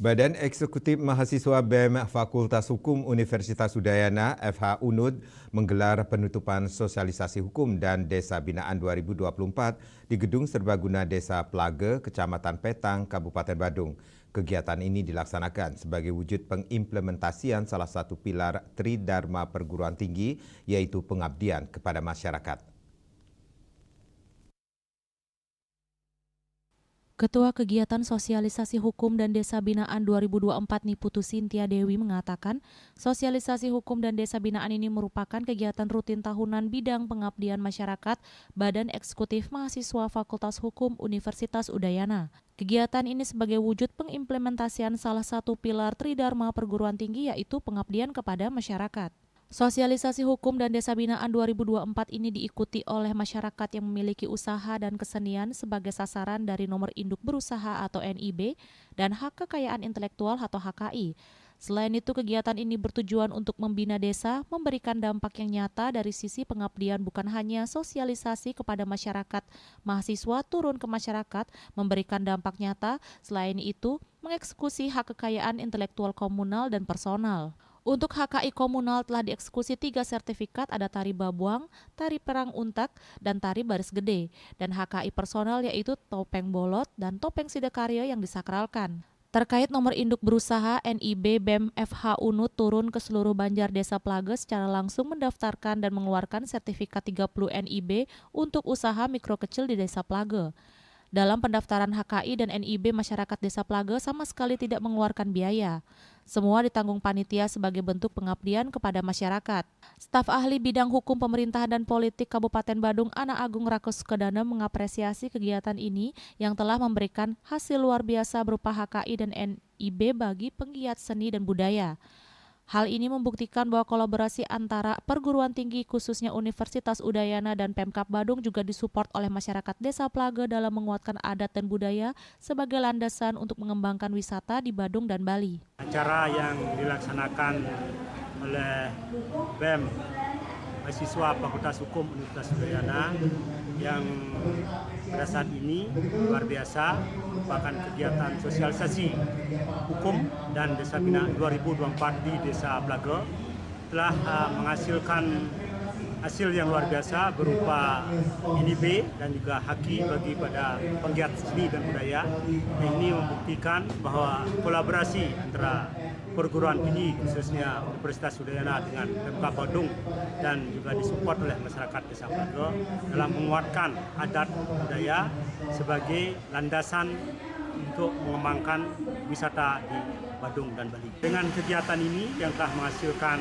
Badan Eksekutif Mahasiswa BEM Fakultas Hukum Universitas Udayana FH UNUD menggelar penutupan sosialisasi hukum dan Desa Binaan 2024 di Gedung Serbaguna Desa Plage, Kecamatan Petang, Kabupaten Badung. Kegiatan ini dilaksanakan sebagai wujud pengimplementasian salah satu pilar Tridharma Perguruan Tinggi, yaitu pengabdian kepada masyarakat. Ketua Kegiatan Sosialisasi Hukum dan Desa Binaan 2024 Niputu Sintia Dewi mengatakan, sosialisasi hukum dan desa binaan ini merupakan kegiatan rutin tahunan bidang pengabdian masyarakat Badan Eksekutif Mahasiswa Fakultas Hukum Universitas Udayana. Kegiatan ini sebagai wujud pengimplementasian salah satu pilar Tridharma Perguruan Tinggi, yaitu pengabdian kepada masyarakat. Sosialisasi hukum dan desa binaan 2024 ini diikuti oleh masyarakat yang memiliki usaha dan kesenian sebagai sasaran dari nomor induk berusaha atau NIB dan hak kekayaan intelektual atau HKI. Selain itu, kegiatan ini bertujuan untuk membina desa, memberikan dampak yang nyata dari sisi pengabdian, bukan hanya sosialisasi kepada masyarakat. Mahasiswa turun ke masyarakat, memberikan dampak nyata, selain itu mengeksekusi hak kekayaan intelektual komunal dan personal. Untuk HKI komunal telah dieksekusi 3 sertifikat, ada tari babuang, tari perang untak, dan tari baris gede. Dan HKI personal yaitu topeng bolot dan topeng sidakarya yang disakralkan. Terkait nomor induk berusaha, NIB BEM FH UNUD turun ke seluruh Banjar Desa Plage secara langsung mendaftarkan dan mengeluarkan sertifikat 30 NIB untuk usaha mikro kecil di Desa Plage. Dalam pendaftaran HKI dan NIB, masyarakat Desa Plage sama sekali tidak mengeluarkan biaya. Semua ditanggung panitia sebagai bentuk pengabdian kepada masyarakat. Staf ahli bidang hukum pemerintahan dan politik Kabupaten Badung, Ana Agung Rakoskedana, mengapresiasi kegiatan ini yang telah memberikan hasil luar biasa berupa HKI dan NIB bagi penggiat seni dan budaya. Hal ini membuktikan bahwa kolaborasi antara perguruan tinggi khususnya Universitas Udayana dan Pemkab Badung juga disupport oleh masyarakat Desa Plage dalam menguatkan adat dan budaya sebagai landasan untuk mengembangkan wisata di Badung dan Bali. Acara yang dilaksanakan oleh BEM Mahasiswa Fakultas Hukum Universitas Udayana yang pada saat ini luar biasa, merupakan kegiatan sosialisasi hukum dan desa binaan 2024 di Desa Plage telah menghasilkan hasil yang luar biasa berupa NIB dan juga haki bagi pada penggiat seni dan budaya. Ini membuktikan bahwa kolaborasi antara perguruan tinggi khususnya Universitas Udayana dengan Pemkab Badung dan juga disupport oleh masyarakat Desa Plage dalam menguatkan adat budaya sebagai landasan untuk mengembangkan wisata di Badung dan Bali. Dengan kegiatan ini yang telah menghasilkan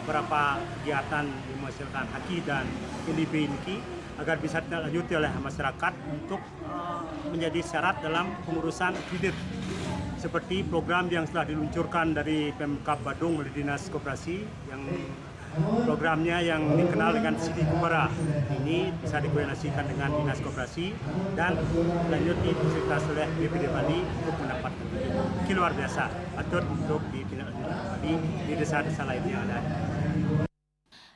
beberapa kegiatan yang menghasilkan haki dan NIB ini agar bisa dilanjuti oleh masyarakat untuk menjadi syarat dalam pengurusan kredit. Seperti program yang telah diluncurkan dari Pemkab Badung oleh Dinas Koperasi, yang programnya yang dikenal dengan Sidi Kumbara ini bisa dikoordinasikan dengan Dinas Koperasi dan lanjuti fasilitas oleh BPD Bali untuk mendapatkan ini luar biasa, patut untuk ditindaklanjuti kembali di desa-desa lainnya ada.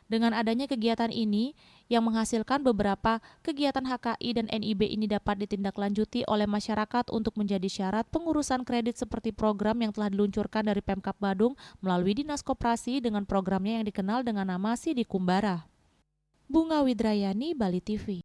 Dengan adanya kegiatan ini yang menghasilkan beberapa kegiatan HKI dan NIB ini dapat ditindaklanjuti oleh masyarakat untuk menjadi syarat pengurusan kredit seperti program yang telah diluncurkan dari Pemkab Badung melalui Dinas Koperasi dengan programnya yang dikenal dengan nama Sidi Kumbara. Bunga Widrayani, Bali TV.